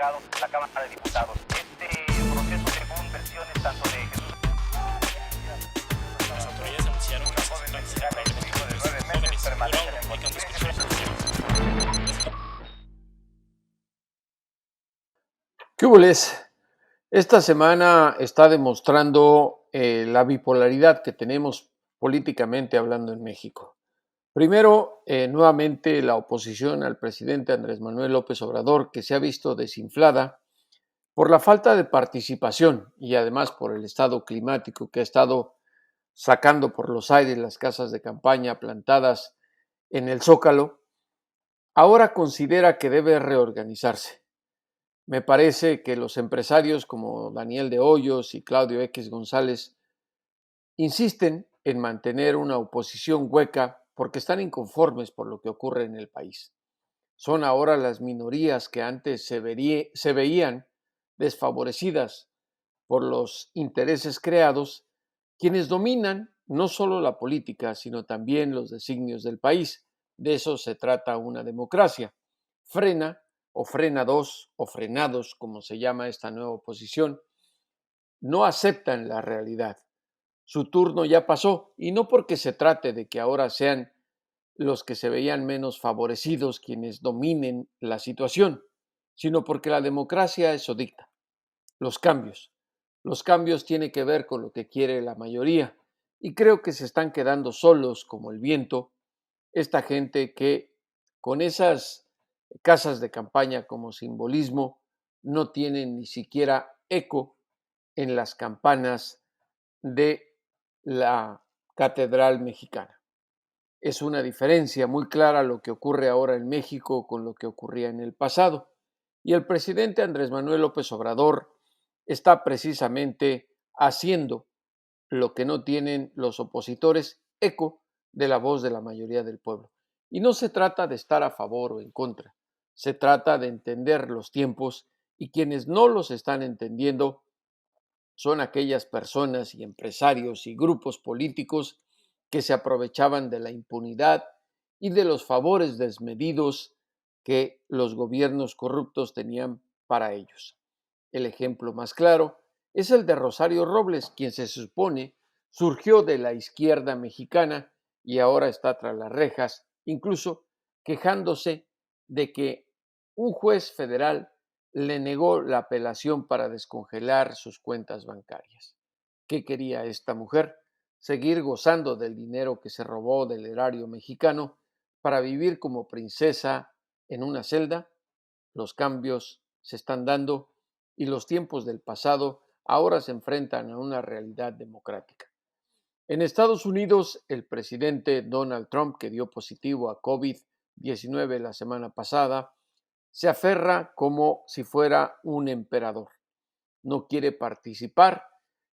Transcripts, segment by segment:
juzgado la Cámara de Diputados. Este proceso, según versiones tanto de Jesús... Las autoridades anunciaron que una joven mexicana y su hijo de 9 meses permanecen en Guatemala. ¿Qué hubo, les? Esta semana está demostrando la bipolaridad que tenemos políticamente hablando en México. Primero, nuevamente la oposición al presidente Andrés Manuel López Obrador, que se ha visto desinflada por la falta de participación y además por el estado climático que ha estado sacando por los aires las casas de campaña plantadas en el Zócalo, ahora considera que debe reorganizarse. Me parece que los empresarios como Daniel de Hoyos y Claudio X González insisten en mantener una oposición hueca porque están inconformes por lo que ocurre en el país. Son ahora las minorías que antes se veían desfavorecidas por los intereses creados, quienes dominan no solo la política, sino también los designios del país. De eso se trata una democracia. Frena o frenados o frenados, como se llama esta nueva oposición, no aceptan la realidad. Su turno ya pasó, y no porque se trate de que ahora sean los que se veían menos favorecidos quienes dominen la situación, sino porque la democracia eso dicta. Los cambios tienen que ver con lo que quiere la mayoría, y creo que se están quedando solos como el viento esta gente que con esas casas de campaña como simbolismo no tienen ni siquiera eco en las campanas de la Catedral Mexicana. Es una diferencia muy clara lo que ocurre ahora en México con lo que ocurría en el pasado. Y el presidente Andrés Manuel López Obrador está precisamente haciendo lo que no tienen los opositores, eco de la voz de la mayoría del pueblo. Y no se trata de estar a favor o en contra, se trata de entender los tiempos, y quienes no los están entendiendo son aquellas personas y empresarios y grupos políticos que se aprovechaban de la impunidad y de los favores desmedidos que los gobiernos corruptos tenían para ellos. El ejemplo más claro es el de Rosario Robles, quien se supone surgió de la izquierda mexicana y ahora está tras las rejas, incluso quejándose de que un juez federal le negó la apelación para descongelar sus cuentas bancarias. ¿Qué quería esta mujer? Seguir gozando del dinero que se robó del erario mexicano para vivir como princesa en una celda. Los cambios se están dando y los tiempos del pasado ahora se enfrentan a una realidad democrática. En Estados Unidos, el presidente Donald Trump, que dio positivo a COVID-19 la semana pasada, se aferra como si fuera un emperador. No quiere participar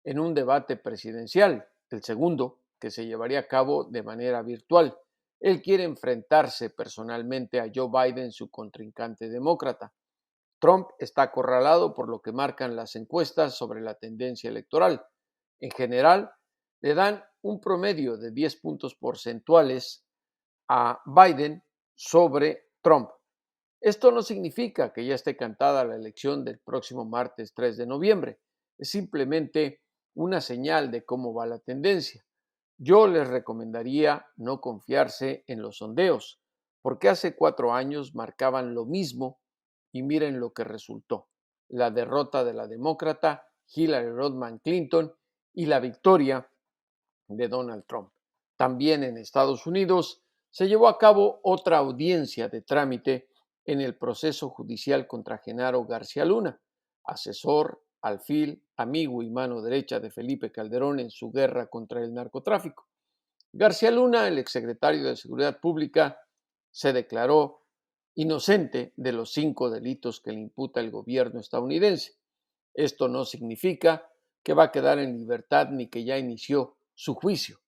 en un debate presidencial, el segundo, que se llevaría a cabo de manera virtual. Él quiere enfrentarse personalmente a Joe Biden, su contrincante demócrata. Trump está acorralado por lo que marcan las encuestas sobre la tendencia electoral. En general, le dan un promedio de 10 puntos porcentuales a Biden sobre Trump. Esto no significa que ya esté cantada la elección del próximo martes 3 de noviembre. Es simplemente una señal de cómo va la tendencia. Yo les recomendaría no confiarse en los sondeos, porque hace 4 años marcaban lo mismo y miren lo que resultó: la derrota de la demócrata Hillary Rodham Clinton y la victoria de Donald Trump. También en Estados Unidos se llevó a cabo otra audiencia de trámite en el proceso judicial contra Genaro García Luna, asesor, alfil, amigo y mano derecha de Felipe Calderón en su guerra contra el narcotráfico. García Luna, el exsecretario de Seguridad Pública, se declaró inocente de los 5 delitos que le imputa el gobierno estadounidense. Esto no significa que va a quedar en libertad ni que ya inició su juicio.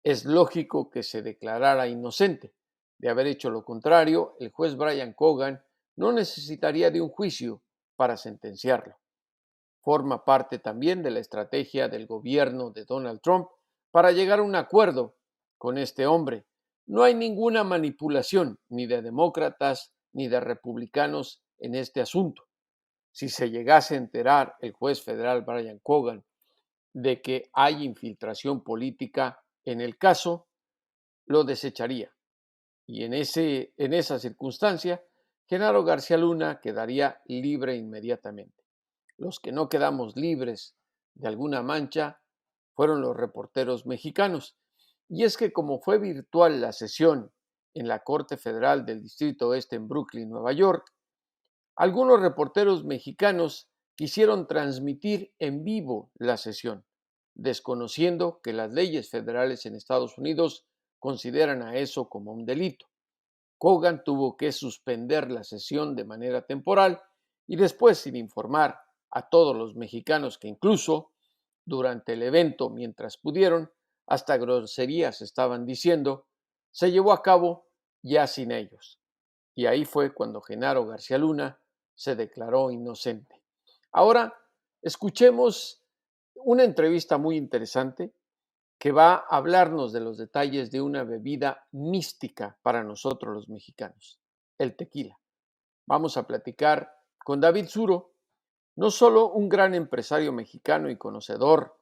Es lógico que se declarara inocente. De haber hecho lo contrario, el juez Brian Cogan no necesitaría de un juicio para sentenciarlo. Forma parte también de la estrategia del gobierno de Donald Trump para llegar a un acuerdo con este hombre. No hay ninguna manipulación ni de demócratas ni de republicanos en este asunto. si se llegase a enterar el juez federal Brian Cogan de que hay infiltración política en el caso, lo desecharía. Y en esa circunstancia, Genaro García Luna quedaría libre inmediatamente. Los que no quedamos libres de alguna mancha fueron los reporteros mexicanos. Y es que como fue virtual la sesión en la Corte Federal del Distrito Oeste en Brooklyn, Nueva York, algunos reporteros mexicanos quisieron transmitir en vivo la sesión, desconociendo que las leyes federales en Estados Unidos consideran a eso como un delito. Cogan tuvo que suspender la sesión de manera temporal y después, sin informar a todos los mexicanos que incluso durante el evento, mientras pudieron, hasta groserías estaban diciendo, se llevó a cabo ya sin ellos. Y ahí fue cuando Genaro García Luna se declaró inocente. Ahora escuchemos una entrevista muy interesante que va a hablarnos de los detalles de una bebida mística para nosotros los mexicanos, el tequila. Vamos a platicar con David Zuro, no solo un gran empresario mexicano y conocedor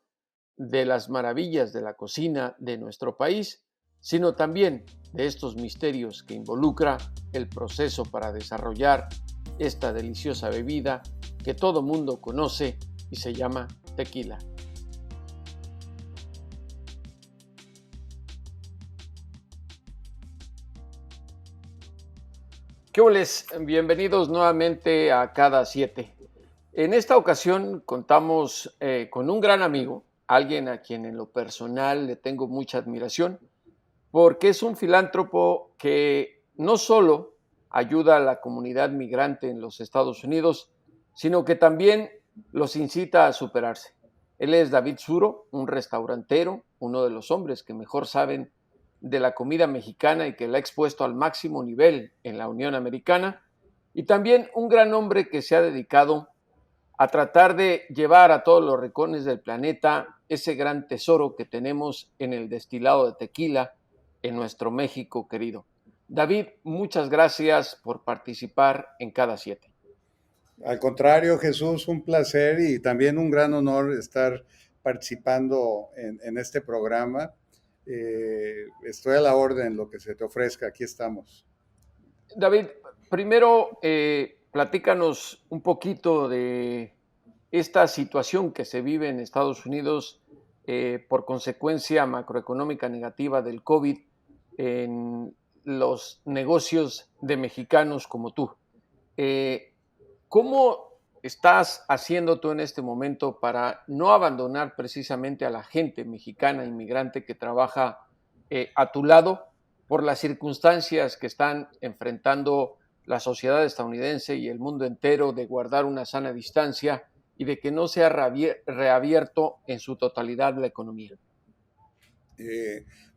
de las maravillas de la cocina de nuestro país, sino también de estos misterios que involucra el proceso para desarrollar esta deliciosa bebida que todo mundo conoce y se llama tequila. ¿Qué holes? Bienvenidos nuevamente a Cada Siete. En esta ocasión contamos con un gran amigo, alguien a quien en lo personal le tengo mucha admiración, porque es un filántropo que no solo ayuda a la comunidad migrante en los Estados Unidos, sino que también los incita a superarse. Él es David Zuro, un restaurantero, uno de los hombres que mejor saben de la comida mexicana y que la ha expuesto al máximo nivel en la Unión Americana, y también un gran hombre que se ha dedicado a tratar de llevar a todos los rincones del planeta ese gran tesoro que tenemos en el destilado de tequila en nuestro México querido. David, muchas gracias por participar en Cada Siete. Al contrario, Jesús, un placer y también un gran honor estar participando en este programa. Estoy a la orden, lo que se te ofrezca, aquí estamos. David, primero platícanos un poquito de esta situación que se vive en Estados Unidos por consecuencia macroeconómica negativa del COVID en los negocios de mexicanos como tú. Eh, ¿Cómo estás haciendo tú en este momento para no abandonar precisamente a la gente mexicana inmigrante que trabaja a tu lado por las circunstancias que están enfrentando la sociedad estadounidense y el mundo entero de guardar una sana distancia y de que no sea reabierto en su totalidad la economía?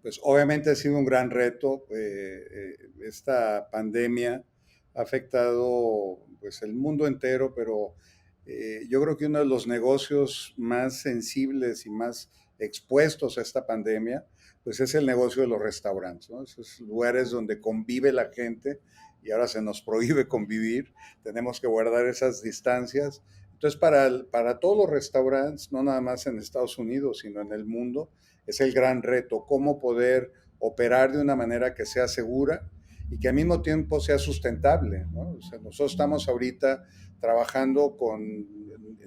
Pues obviamente ha sido un gran reto. Esta pandemia ha afectado pues el mundo entero, pero yo creo que uno de los negocios más sensibles y más expuestos a esta pandemia, pues es el negocio de los restaurantes, ¿no? Esos lugares donde convive la gente y ahora se nos prohíbe convivir, tenemos que guardar esas distancias. Entonces, para todos los restaurantes, no nada más en Estados Unidos, sino en el mundo, es el gran reto, cómo poder operar de una manera que sea segura y que al mismo tiempo sea sustentable, ¿no? O sea, nosotros estamos ahorita trabajando con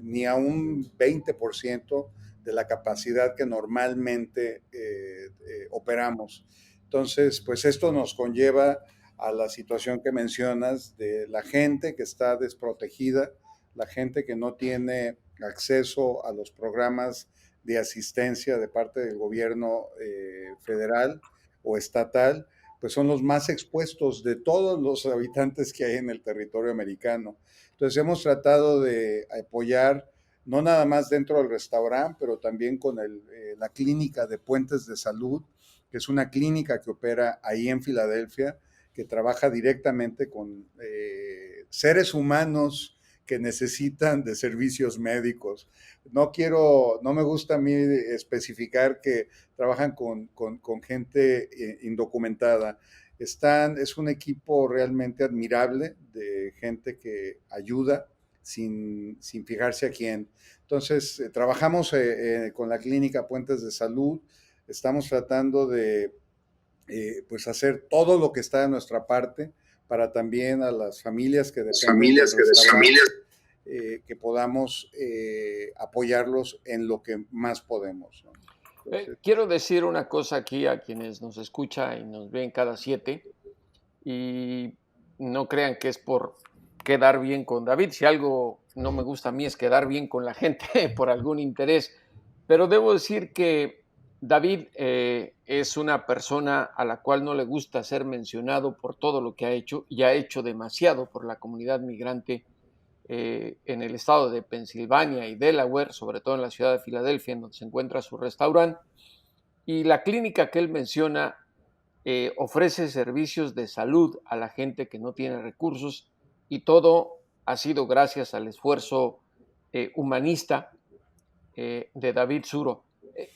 ni a un 20% de la capacidad que normalmente operamos. Entonces, pues esto nos conlleva a la situación que mencionas de la gente que está desprotegida, la gente que no tiene acceso a los programas de asistencia de parte del gobierno federal o estatal, pues son los más expuestos de todos los habitantes que hay en el territorio americano. Entonces hemos tratado de apoyar no nada más dentro del restaurante, pero también con la clínica de Puentes de Salud, que es una clínica que opera ahí en Filadelfia, que trabaja directamente con seres humanos que necesitan de servicios médicos. No me gusta a mí especificar que trabajan con gente indocumentada. Es un equipo realmente admirable de gente que ayuda sin fijarse a quién. Entonces, trabajamos con la clínica Puentes de Salud, estamos tratando de pues hacer todo lo que está de nuestra parte para también a las familias que dependen del restaurante, que podamos apoyarlos en lo que más podemos, ¿no? Entonces, Quiero decir una cosa aquí a quienes nos escuchan y nos ven cada 7, y no crean que es por quedar bien con David. Si algo no me gusta a mí es quedar bien con la gente por algún interés, pero debo decir que David es una persona a la cual no le gusta ser mencionado por todo lo que ha hecho, y ha hecho demasiado por la comunidad migrante en el estado de Pensilvania y Delaware, sobre todo en la ciudad de Filadelfia, en donde se encuentra su restaurante. Y la clínica que él menciona ofrece servicios de salud a la gente que no tiene recursos, y todo ha sido gracias al esfuerzo humanista de David Suro.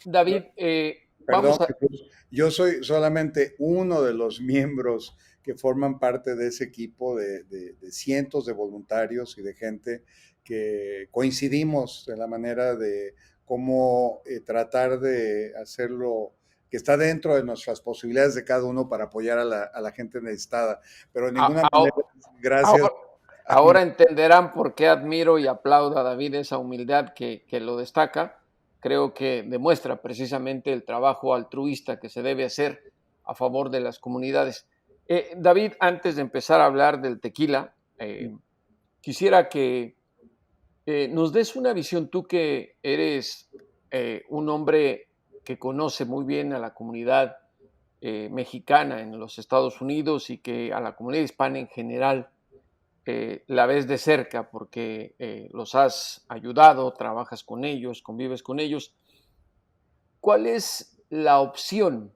David, perdón, vamos a... Jesús, yo soy solamente uno de los miembros que forman parte de ese equipo de cientos de voluntarios y de gente que coincidimos en la manera de cómo tratar de hacerlo, que está dentro de nuestras posibilidades de cada uno para apoyar a la gente necesitada. Pero de ninguna manera, gracias Ahora, a mi... ahora entenderán por qué admiro y aplaudo a David esa humildad que lo destaca. Creo que demuestra precisamente el trabajo altruista que se debe hacer a favor de las comunidades. David, antes de empezar a hablar del tequila, quisiera que nos des una visión, tú que eres un hombre que conoce muy bien a la comunidad mexicana en los Estados Unidos, y que a la comunidad hispana en general la ves de cerca porque los has ayudado, trabajas con ellos, convives con ellos. ¿Cuál es la opción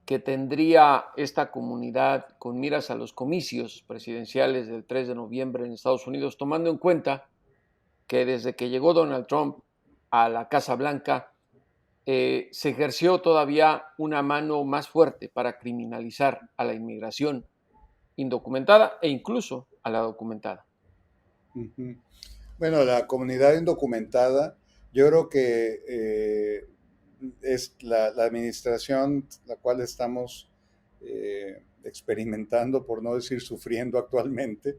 que tendría esta comunidad con miras a los comicios presidenciales del 3 de noviembre en Estados Unidos, tomando en cuenta que desde que llegó Donald Trump a la Casa Blanca se ejerció todavía una mano más fuerte para criminalizar a la inmigración indocumentada e incluso a la documentada? Ujú. Bueno, la comunidad indocumentada, yo creo que es la administración la cual estamos experimentando, por no decir sufriendo actualmente,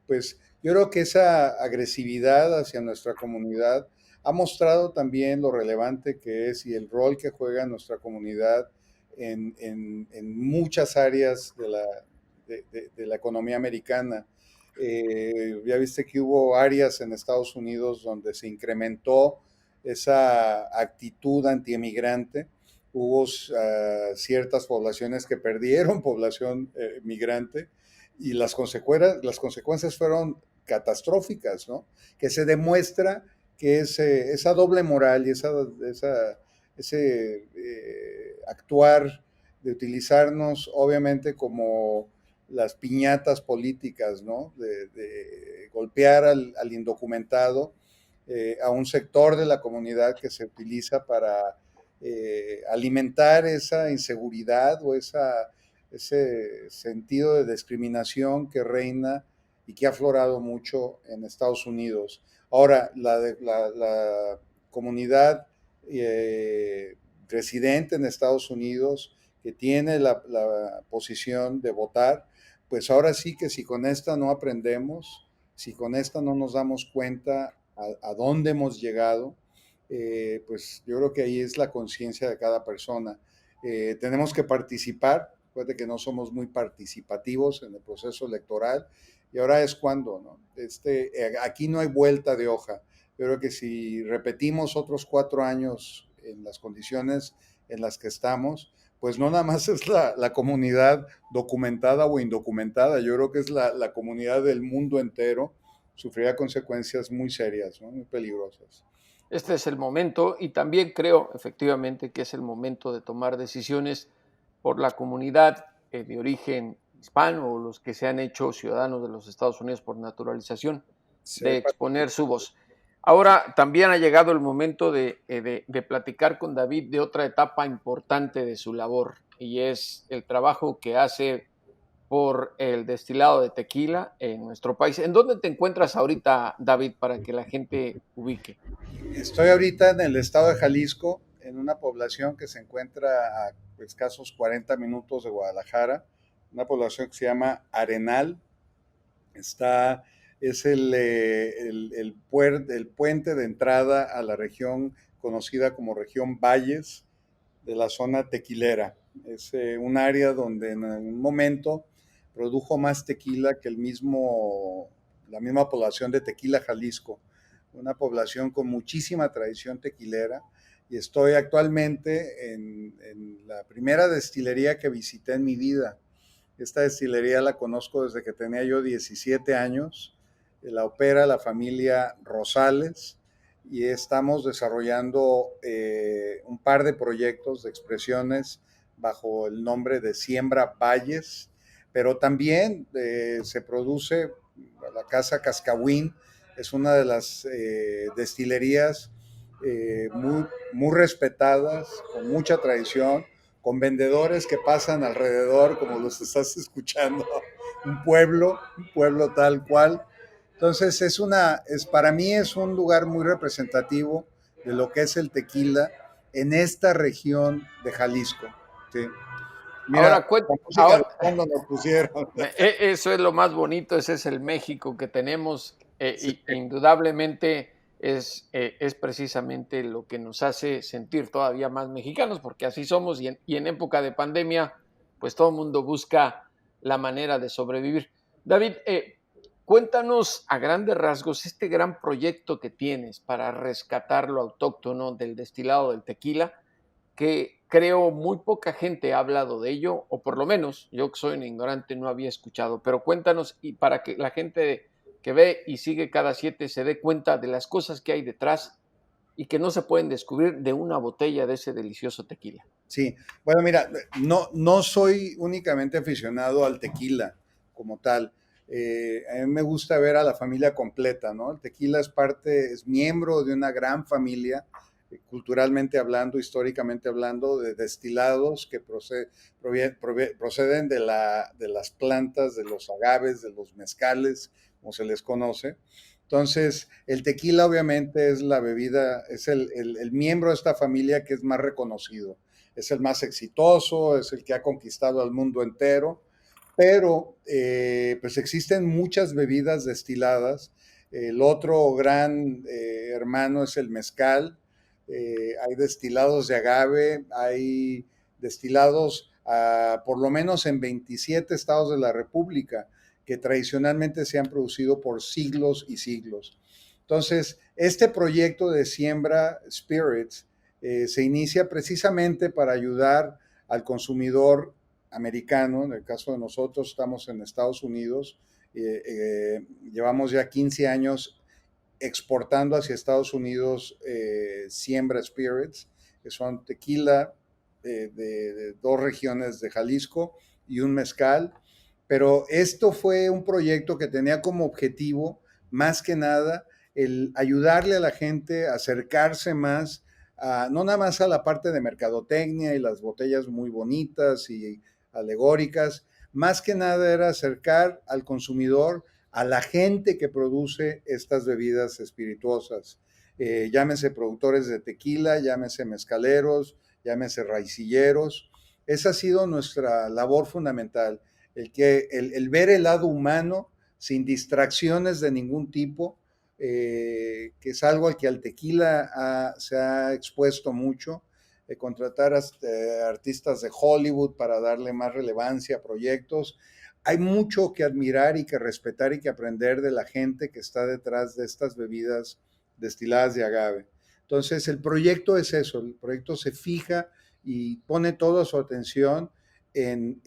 pues yo creo que esa agresividad hacia nuestra comunidad ha mostrado también lo relevante que es y el rol que juega nuestra comunidad en muchas áreas de la economía americana. Ya viste que hubo áreas en Estados Unidos donde se incrementó esa actitud antiemigrante. Hubo ciertas poblaciones que perdieron población migrante, y las consecuencias fueron catastróficas, ¿no? Que se demuestra que esa doble moral y ese actuar de utilizarnos obviamente como las piñatas políticas, ¿no? De golpear al indocumentado, a un sector de la comunidad que se utiliza para alimentar esa inseguridad o ese sentido de discriminación que reina y que ha aflorado mucho en Estados Unidos. Ahora, la comunidad residente en Estados Unidos que tiene la posición de votar, pues ahora sí que si con esta no aprendemos, si con esta no nos damos cuenta a dónde hemos llegado, pues yo creo que ahí es la conciencia de cada persona. Tenemos que participar, recuerde que no somos muy participativos en el proceso electoral, y ahora es cuando, ¿no? Aquí no hay vuelta de hoja. Yo creo que si repetimos otros 4 años en las condiciones en las que estamos, pues no nada más es la comunidad documentada o indocumentada, yo creo que es la comunidad del mundo entero sufrirá consecuencias muy serias, ¿no? Muy peligrosas. Este es el momento, y también creo efectivamente que es el momento de tomar decisiones por la comunidad de origen hispano, o los que se han hecho ciudadanos de los Estados Unidos por naturalización, de Sepa. exponer su voz. Ahora también ha llegado el momento de platicar con David de otra etapa importante de su labor, y es el trabajo que hace por el destilado de tequila en nuestro país. ¿En dónde te encuentras ahorita, David, para que la gente ubique? Estoy ahorita en el estado de Jalisco, en una población que se encuentra a escasos 40 minutos de Guadalajara, una población que se llama Arenal. Está, es el puente de entrada a la región conocida como región Valles de la zona tequilera. Es un área donde en un momento produjo más tequila que la misma población de Tequila, Jalisco, una población con muchísima tradición tequilera. Y estoy actualmente en la primera destilería que visité en mi vida. Esta destilería la conozco desde que tenía yo 17 años. La opera la familia Rosales y estamos desarrollando un par de proyectos de expresiones bajo el nombre de Siembra Valles, pero también se produce la Casa Cascahuín, es una de las destilerías muy respetadas, con mucha tradición, con vendedores que pasan alrededor, como los estás escuchando, un pueblo tal cual. Entonces para mí es un lugar muy representativo de lo que es el tequila en esta región de Jalisco. ¿Sí? Mira, Ahora, la música de ahora fondo nos pusieron. eso es lo más bonito, ese es el México que tenemos, y indudablemente es precisamente lo que nos hace sentir todavía más mexicanos, porque así somos y en época de pandemia, pues todo el mundo busca la manera de sobrevivir. David, cuéntanos a grandes rasgos este gran proyecto que tienes para rescatar lo autóctono del destilado del tequila, que creo muy poca gente ha hablado de ello, o por lo menos yo que soy un ignorante no había escuchado, pero cuéntanos y para que la gente que ve y sigue cada 7 se dé cuenta de las cosas que hay detrás y que no se pueden descubrir de una botella de ese delicioso tequila. Sí, bueno, mira, no soy únicamente aficionado al tequila como tal. A mí me gusta ver a la familia completa, ¿no? El tequila es miembro de una gran familia, culturalmente hablando, históricamente hablando, de destilados que proceden de las plantas, de los agaves, de los mezcales, como se les conoce. Entonces, el tequila obviamente es la bebida, es el miembro de esta familia que es más reconocido, es el más exitoso, es el que ha conquistado al mundo entero, pero pues existen muchas bebidas destiladas. El otro gran hermano es el mezcal. Hay destilados de agave, hay destilados por lo menos en 27 estados de la República que tradicionalmente se han producido por siglos y siglos. Entonces, este proyecto de Siembra Spirits se inicia precisamente para ayudar al consumidor americano. En el caso de nosotros estamos en Estados Unidos, llevamos ya 15 años exportando hacia Estados Unidos Siembra Spirits, que son tequila de dos regiones de Jalisco y un mezcal. Pero esto fue un proyecto que tenía como objetivo, más que nada, el ayudarle a la gente a acercarse más, no nada más a la parte de mercadotecnia y las botellas muy bonitas y alegóricas, más que nada era acercar al consumidor a la gente que produce estas bebidas espirituosas. Llámese productores de tequila, llámese mezcaleros, llámese raicilleros. Esa ha sido nuestra labor fundamental, el ver el lado humano sin distracciones de ningún tipo, que es algo al que al tequila se ha expuesto mucho, contratar artistas de Hollywood para darle más relevancia a proyectos. Hay mucho que admirar y que respetar y que aprender de la gente que está detrás de estas bebidas destiladas de agave. Entonces, el proyecto es eso, el proyecto se fija y pone toda su atención en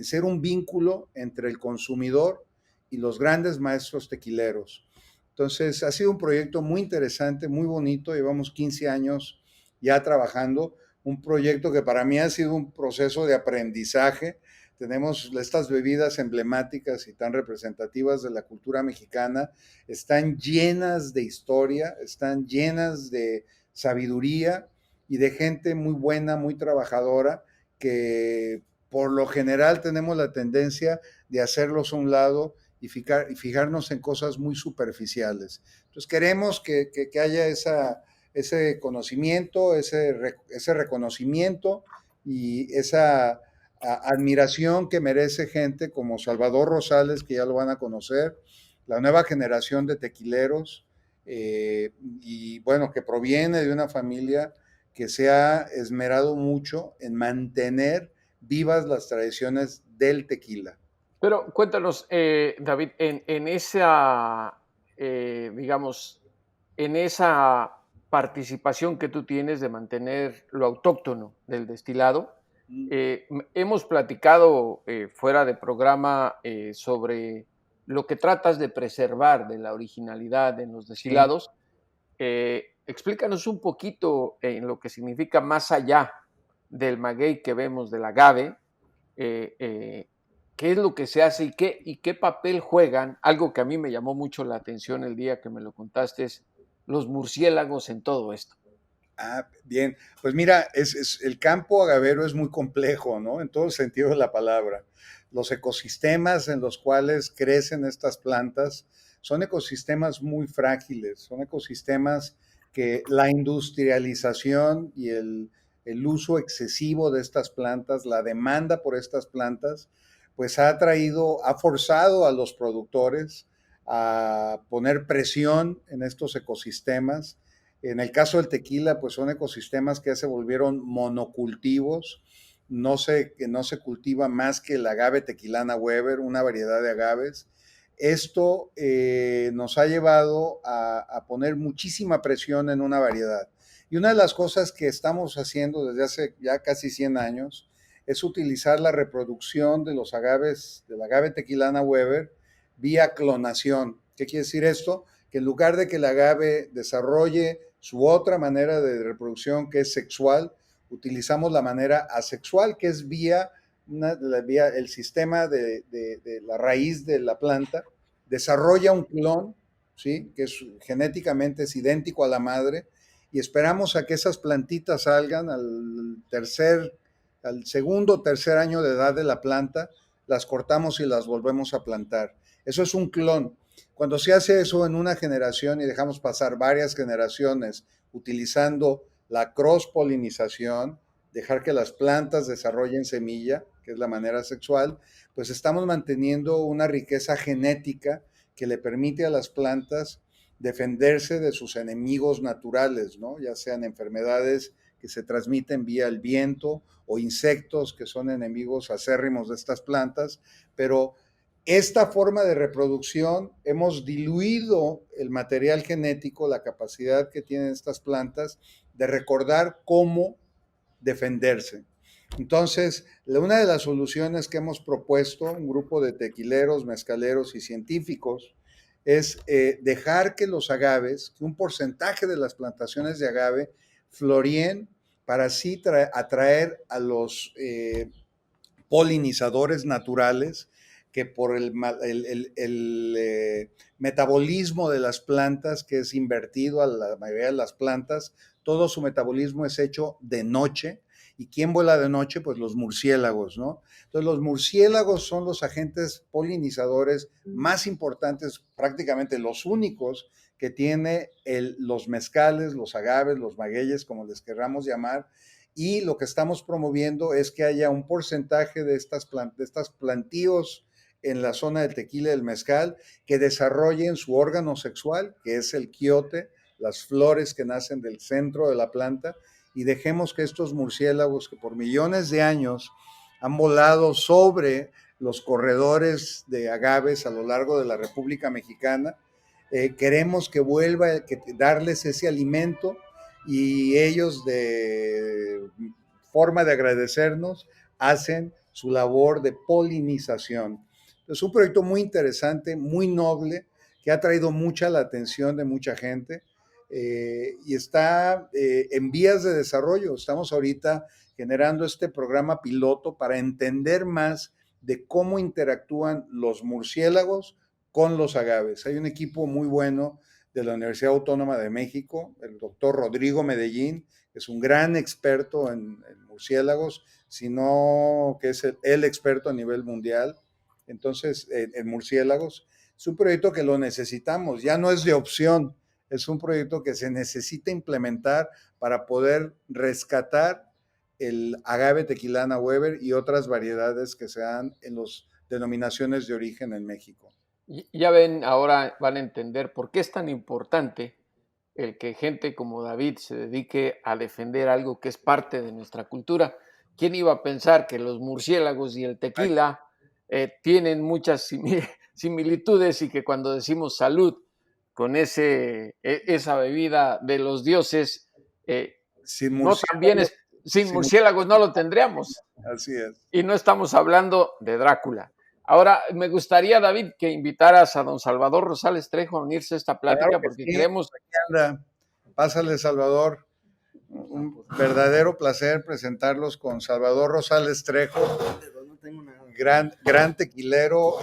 ser un vínculo entre el consumidor y los grandes maestros tequileros. Entonces, ha sido un proyecto muy interesante, muy bonito. Llevamos 15 años ya trabajando. Un proyecto que para mí ha sido un proceso de aprendizaje. Tenemos estas bebidas emblemáticas y tan representativas de la cultura mexicana. Están llenas de historia, están llenas de sabiduría y de gente muy buena, muy trabajadora, que por lo general tenemos la tendencia de hacerlos a un lado y fijarnos en cosas muy superficiales. Entonces queremos que haya ese conocimiento, ese reconocimiento y esa admiración que merece gente como Salvador Rosales, que ya lo van a conocer, la nueva generación de tequileros, y bueno, que proviene de una familia que se ha esmerado mucho en mantener vivas las tradiciones del tequila. Pero cuéntanos, David, en esa, digamos, en esa participación que tú tienes de mantener lo autóctono del destilado, hemos platicado fuera de programa sobre lo que tratas de preservar de la originalidad en los Sí. destilados. Explícanos un poquito en lo que significa más allá del maguey que vemos del agave, eh, eh, qué es lo que se hace y qué papel juegan. Algo que a mí me llamó mucho la atención el día que me lo contaste es los murciélagos en todo esto. Ah, bien. Pues mira, el campo agavero es muy complejo, ¿no? En todo el sentido de la palabra. Los ecosistemas en los cuales crecen estas plantas son ecosistemas muy frágiles, son ecosistemas que la industrialización y el uso excesivo de estas plantas, la demanda por estas plantas, pues ha forzado a los productores a poner presión en estos ecosistemas. En el caso del tequila, pues son ecosistemas que ya se volvieron monocultivos. No se cultiva más que el agave tequilana Weber, una variedad de agaves. Esto nos ha llevado a poner muchísima presión en una variedad. Y una de las cosas que estamos haciendo desde hace ya casi 100 años es utilizar la reproducción de los agaves, del agave tequilana Weber, vía clonación. ¿Qué quiere decir esto? Que en lugar de que el agave desarrolle su otra manera de reproducción, que es sexual, utilizamos la manera asexual, que es vía el sistema de la raíz de la planta, desarrolla un clon, ¿sí? Que genéticamente es idéntico a la madre, y esperamos a que esas plantitas salgan al segundo o tercer año de edad de la planta, las cortamos y las volvemos a plantar. Eso es un clon. Cuando se hace eso en una generación y dejamos pasar varias generaciones utilizando la cross-polinización, dejar que las plantas desarrollen semilla, que es la manera sexual, pues estamos manteniendo una riqueza genética que le permite a las plantas defenderse de sus enemigos naturales, ¿no? Ya sean enfermedades que se transmiten vía el viento o insectos que son enemigos acérrimos de estas plantas, pero esta forma de reproducción hemos diluido el material genético, la capacidad que tienen estas plantas de recordar cómo defenderse. Entonces, una de las soluciones que hemos propuesto, un grupo de tequileros, mezcaleros y científicos, es dejar que los agaves, que un porcentaje de las plantaciones de agave floreen para así atraer a los polinizadores naturales que por el metabolismo de las plantas, que es invertido a la mayoría de las plantas, todo su metabolismo es hecho de noche. ¿Y quién vuela de noche? Pues los murciélagos, ¿no? Entonces los murciélagos son los agentes polinizadores más importantes, prácticamente los únicos que tiene los mezcales, los agaves, los magueyes, como les querramos llamar, y lo que estamos promoviendo es que haya un porcentaje de estas plantíos en la zona del tequila y del mezcal que desarrollen su órgano sexual, que es el quiote, las flores que nacen del centro de la planta, y dejemos que estos murciélagos que por millones de años han volado sobre los corredores de agaves a lo largo de la República Mexicana, queremos que vuelva a darles ese alimento y ellos de forma de agradecernos hacen su labor de polinización. Es un proyecto muy interesante, muy noble, que ha traído mucha la atención de mucha gente y está en vías de desarrollo. Estamos ahorita generando este programa piloto para entender más de cómo interactúan los murciélagos con los agaves. Hay un equipo muy bueno de la Universidad Autónoma de México, el doctor Rodrigo Medellín, que es un gran experto en murciélagos, sino que es el experto a nivel mundial. Entonces, en murciélagos, es un proyecto que lo necesitamos, ya no es de opción, es un proyecto que se necesita implementar para poder rescatar el agave tequilana Weber y otras variedades que se dan en las denominaciones de origen en México. Ya ven, ahora van a entender por qué es tan importante el que gente como David se dedique a defender algo que es parte de nuestra cultura. ¿Quién iba a pensar que los murciélagos y el tequila tienen muchas similitudes y que cuando decimos salud con esa bebida de los dioses, Sin no también murciélagos, es, sin sin murciélagos no lo tendríamos? así es. Y no estamos hablando de Drácula. Ahora, me gustaría, David, que invitaras a don Salvador Rosales Trejo a unirse a esta Claro plática que porque sí, queremos. aquí anda. Pásale, Salvador. Un verdadero placer presentarlos con Salvador Rosales Trejo, gran tequilero,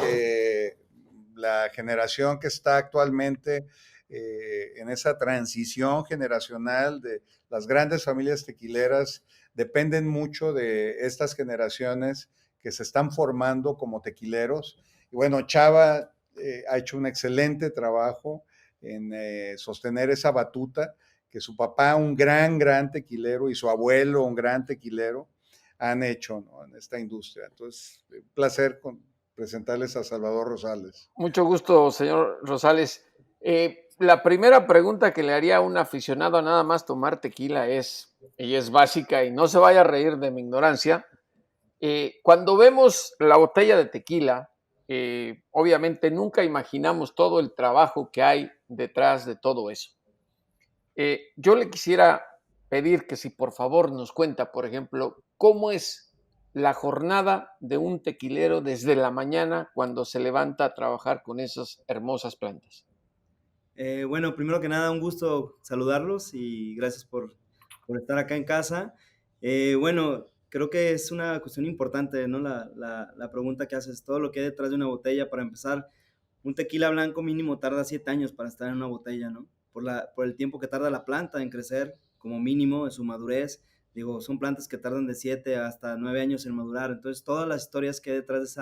la generación que está actualmente en esa transición generacional de las grandes familias tequileras, dependen mucho de estas generaciones que se están formando como tequileros. Y bueno, Chava ha hecho un excelente trabajo en sostener esa batuta que su papá, un gran tequilero, y su abuelo, un gran tequilero, han hecho, ¿no?, en esta industria. Entonces, un placer presentarles a Salvador Rosales. Mucho gusto, señor Rosales. La primera pregunta que le haría a un aficionado a nada más tomar tequila y es básica, y no se vaya a reír de mi ignorancia. Cuando vemos la botella de tequila, obviamente nunca imaginamos todo el trabajo que hay detrás de todo eso. Yo le quisiera pedir que si por favor nos cuenta, por ejemplo, cómo es la jornada de un tequilero desde la mañana cuando se levanta a trabajar con esas hermosas plantas. Bueno, primero que nada, un gusto saludarlos y gracias por estar acá en casa. Bueno, creo que es una cuestión importante, ¿no? La pregunta que haces, todo lo que hay detrás de una botella. Para empezar, un tequila blanco mínimo tarda 7 años para estar en una botella, ¿no? Por el tiempo que tarda la planta en crecer, como mínimo, en su madurez. Digo, son plantas que tardan de 7 hasta 9 años en madurar. Entonces, todas las historias que hay detrás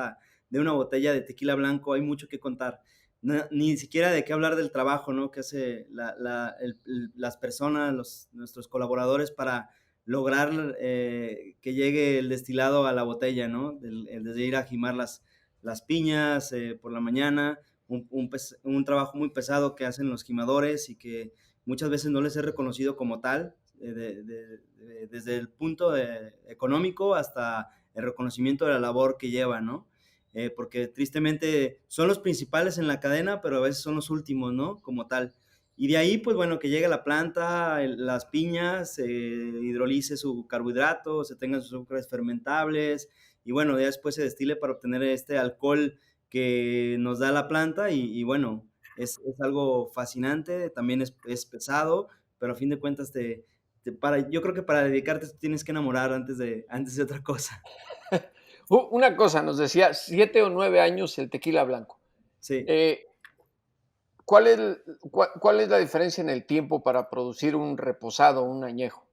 de una botella de tequila blanco, hay mucho que contar. Ni siquiera de qué hablar del trabajo, ¿no?, que hace las personas, nuestros colaboradores para lograr que llegue el destilado a la botella, ¿no? Desde ir a jimar las piñas por la mañana, un trabajo muy pesado que hacen los jimadores y que muchas veces no les es reconocido como tal, desde el punto económico hasta el reconocimiento de la labor que llevan, ¿no? Porque tristemente son los principales en la cadena, pero a veces son los últimos, ¿no? Como tal. Y de ahí, pues bueno, que llegue la planta, las piñas, se hidrolice su carbohidrato, se tengan sus azúcares fermentables, y bueno, ya después se destile para obtener este alcohol que nos da la planta, y bueno, es algo fascinante, también es pesado, pero a fin de cuentas yo creo que para dedicarte tienes que enamorar antes de otra cosa. Una cosa, nos decía 7 o 9 años el tequila blanco. Sí. Eh, ¿Cuál es la diferencia en el tiempo para producir un reposado, un añejo?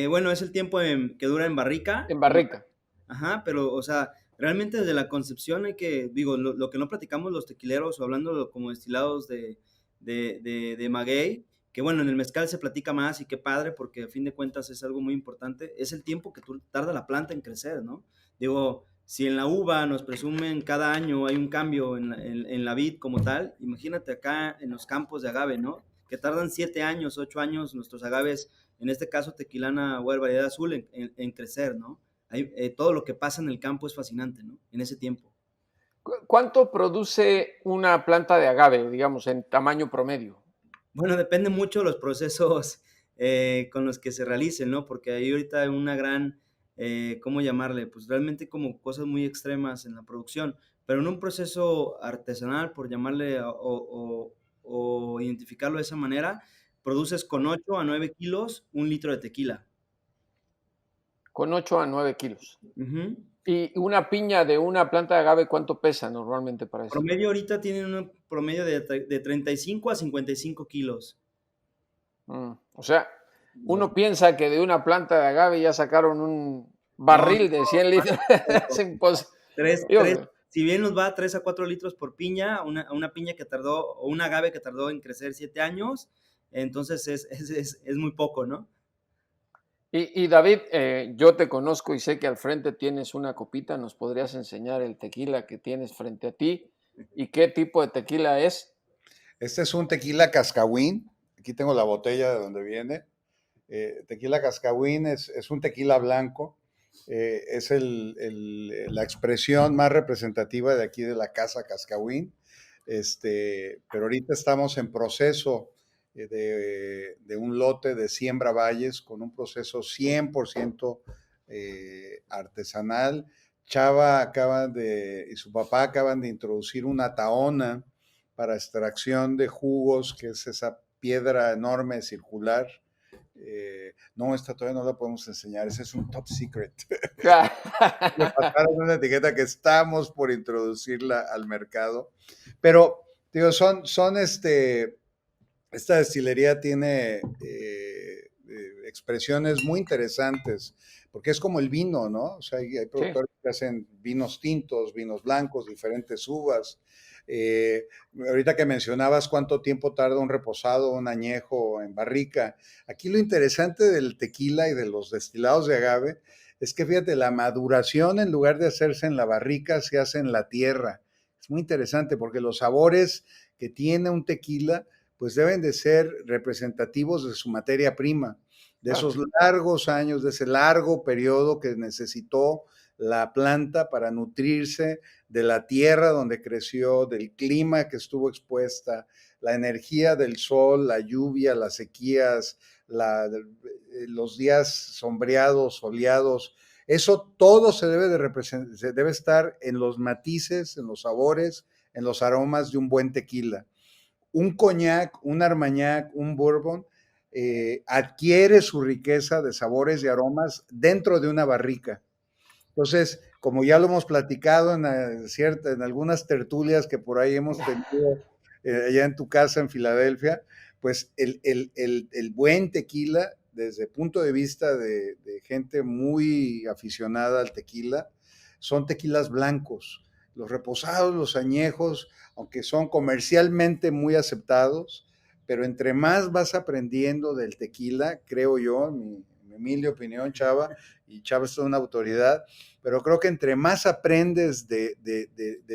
Bueno, es el tiempo que dura en barrica. En barrica. Ajá, pero, o sea, realmente desde la concepción digo, lo que no platicamos los tequileros, o hablando como destilados de maguey, que bueno, en el mezcal se platica más y qué padre, porque a fin de cuentas es algo muy importante, es el tiempo que tarda la planta en crecer, ¿no? Digo, si en la uva nos presumen cada año hay un cambio en la vid como tal, imagínate acá en los campos de agave, ¿no? Que tardan 7 años, 8 años nuestros agaves, en este caso tequilana o variedad azul, en crecer, ¿no? Todo lo que pasa en el campo es fascinante, ¿no? En ese tiempo. ¿Cuánto produce una planta de agave, digamos, en tamaño promedio? Bueno, depende mucho de los procesos con los que se realicen, ¿no? Porque hay ahorita una gran, ¿cómo llamarle? Pues realmente como cosas muy extremas en la producción, pero en un proceso artesanal, por llamarle o identificarlo de esa manera, produces con 8 a 9 kilos 1 litro de tequila. Con 8 a 9 kilos. Ujú. ¿Y una piña de una planta de agave cuánto pesa normalmente para eso? Promedio ahorita tienen un promedio de 35 a 55 kilos. O sea, Uno piensa que de una planta de agave ya sacaron un No, barril de 100 litros. Es tres, si bien nos va 3 a 4 litros por piña, una piña que tardó, o un agave que tardó en crecer 7 años, entonces es muy poco, ¿no? Y David, yo te conozco y sé que al frente tienes una copita. ¿Nos podrías enseñar el tequila que tienes frente a ti? ¿Y qué tipo de tequila es? Este es un tequila cascahuín. Aquí tengo la botella de donde viene. Tequila cascahuín es un tequila blanco. Es la expresión más representativa de aquí de la casa Cascahuín. Pero ahorita estamos en proceso de un lote de siembra valles con un proceso 100% artesanal. Y su papá acaban de introducir una taona para extracción de jugos, que es esa piedra enorme circular. No, esta todavía no la podemos enseñar, ese es un top secret. Le pasaron una etiqueta que estamos por introducirla al mercado. Pero, digo, esta destilería tiene expresiones muy interesantes, porque es como el vino, ¿no? O sea, hay productores que hacen vinos tintos, vinos blancos, diferentes uvas. Ahorita que mencionabas cuánto tiempo tarda un reposado, un añejo en barrica, aquí lo interesante del tequila y de los destilados de agave es que, fíjate, la maduración, en lugar de hacerse en la barrica, se hace en la tierra. Es muy interesante porque los sabores que tiene un tequila pues deben de ser representativos de su materia prima, de esos largos años, de ese largo periodo que necesitó la planta para nutrirse, de la tierra donde creció, del clima que estuvo expuesta, la energía del sol, la lluvia, las sequías, los días sombreados, soleados. Eso todo se debe estar en los matices, en los sabores, en los aromas de un buen tequila. Un coñac, un armagnac, un bourbon adquiere su riqueza de sabores y aromas dentro de una barrica. Entonces, como ya lo hemos platicado en algunas tertulias que por ahí hemos tenido allá en tu casa en Filadelfia, pues el buen tequila, desde el punto de vista de gente muy aficionada al tequila, son tequilas blancos. Los reposados, los añejos, aunque son comercialmente muy aceptados, pero entre más vas aprendiendo del tequila, creo yo, en mi humilde opinión, Chava, y Chava es una autoridad, pero creo que entre más aprendes de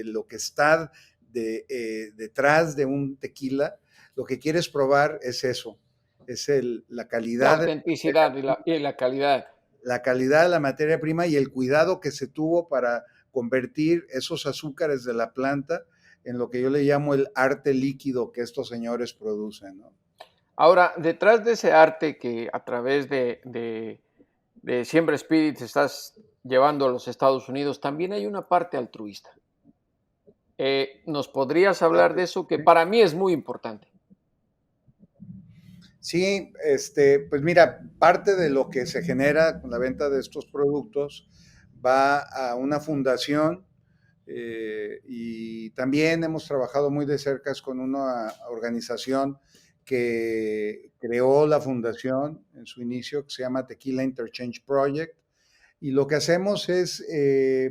lo que está detrás de un tequila, lo que quieres probar es eso, es la La calidad, autenticidad y la calidad. la calidad de la materia prima y el cuidado que se tuvo para convertir esos azúcares de la planta en lo que yo le llamo el arte líquido que estos señores producen, ¿no? Ahora, detrás de ese arte que a través de Siembra Spirits estás llevando a los Estados Unidos, también hay una parte altruista. ¿Nos podrías hablar de eso? Que para mí es muy importante. Sí, pues mira, parte de lo que se genera con la venta de estos productos va a una fundación y también hemos trabajado muy de cerca con una organización que creó la fundación en su inicio, que se llama Tequila Interchange Project. Y lo que hacemos es,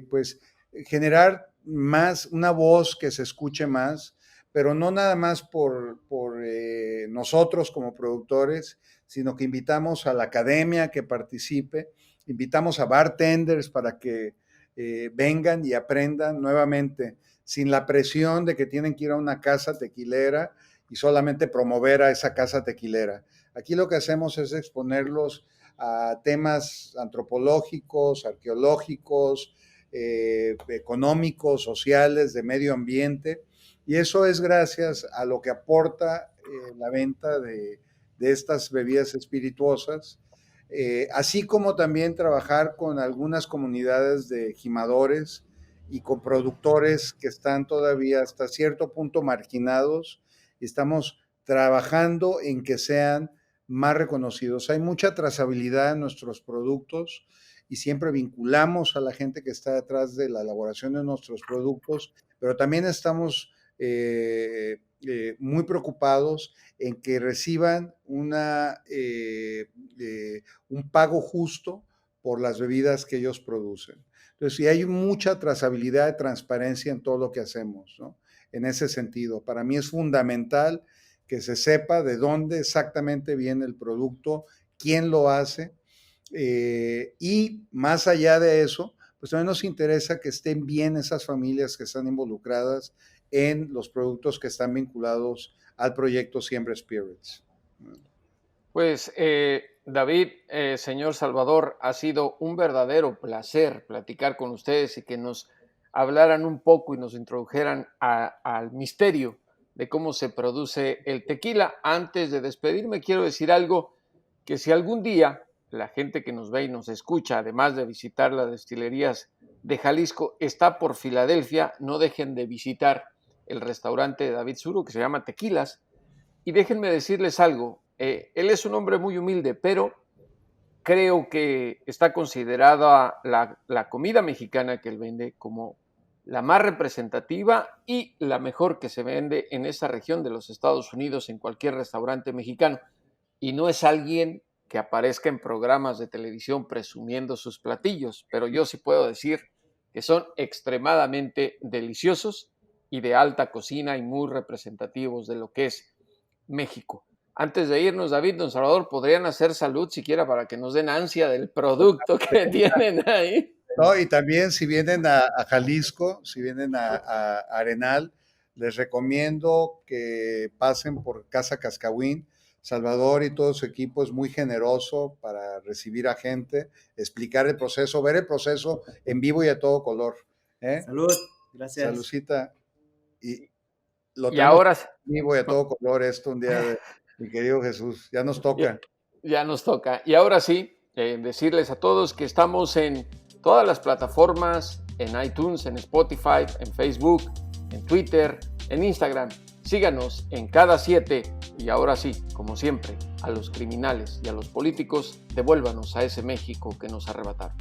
pues, generar más, una voz que se escuche más, pero no nada más por nosotros como productores, sino que invitamos a la academia que participe, invitamos a bartenders para que vengan y aprendan nuevamente, sin la presión de que tienen que ir a una casa tequilera y solamente promover a esa casa tequilera. Aquí lo que hacemos es exponerlos a temas antropológicos, arqueológicos, económicos, sociales, de medio ambiente, y eso es gracias a lo que aporta la venta de estas bebidas espirituosas, así como también trabajar con algunas comunidades de gimadores y con productores que están todavía hasta cierto punto marginados, y estamos trabajando en que sean más reconocidos. Hay mucha trazabilidad en nuestros productos y siempre vinculamos a la gente que está detrás de la elaboración de nuestros productos, pero también estamos muy preocupados en que reciban un pago justo por las bebidas que ellos producen. Entonces, sí hay mucha trazabilidad y transparencia en todo lo que hacemos, ¿no? En ese sentido, para mí es fundamental que se sepa de dónde exactamente viene el producto, quién lo hace, y más allá de eso, pues también nos interesa que estén bien esas familias que están involucradas en los productos que están vinculados al proyecto Siembra Spirits. Pues David, señor Salvador, ha sido un verdadero placer platicar con ustedes y que nos hablaran un poco y nos introdujeran al misterio de cómo se produce el tequila. Antes de despedirme, quiero decir algo, que si algún día la gente que nos ve y nos escucha, además de visitar las destilerías de Jalisco, está por Filadelfia, no dejen de visitar el restaurante de David Zuru, que se llama Tequilas. Y déjenme decirles algo, él es un hombre muy humilde, pero creo que está considerada la comida mexicana que él vende como la más representativa y la mejor que se vende en esa región de los Estados Unidos en cualquier restaurante mexicano. Y no es alguien que aparezca en programas de televisión presumiendo sus platillos, pero yo sí puedo decir que son extremadamente deliciosos y de alta cocina y muy representativos de lo que es México. Antes de irnos, David, don Salvador, ¿podrían hacer salud siquiera para que nos den ansia del producto que tienen ahí? No, y también si vienen a Jalisco, si vienen a Arenal, les recomiendo que pasen por Casa Cascahuín. Salvador y todo su equipo es muy generoso para recibir a gente, explicar el proceso, ver el proceso en vivo y a todo color. Salud, gracias. Saludcita. Y lo Y ahora en vivo y a todo color esto un día de mi querido Jesús. Ya nos toca. Ya nos toca. Y ahora sí, decirles a todos que estamos en todas las plataformas, en iTunes, en Spotify, en Facebook, en Twitter, en Instagram. Síganos en Cada 7 y ahora sí, como siempre, a los criminales y a los políticos, devuélvanos a ese México que nos arrebataron.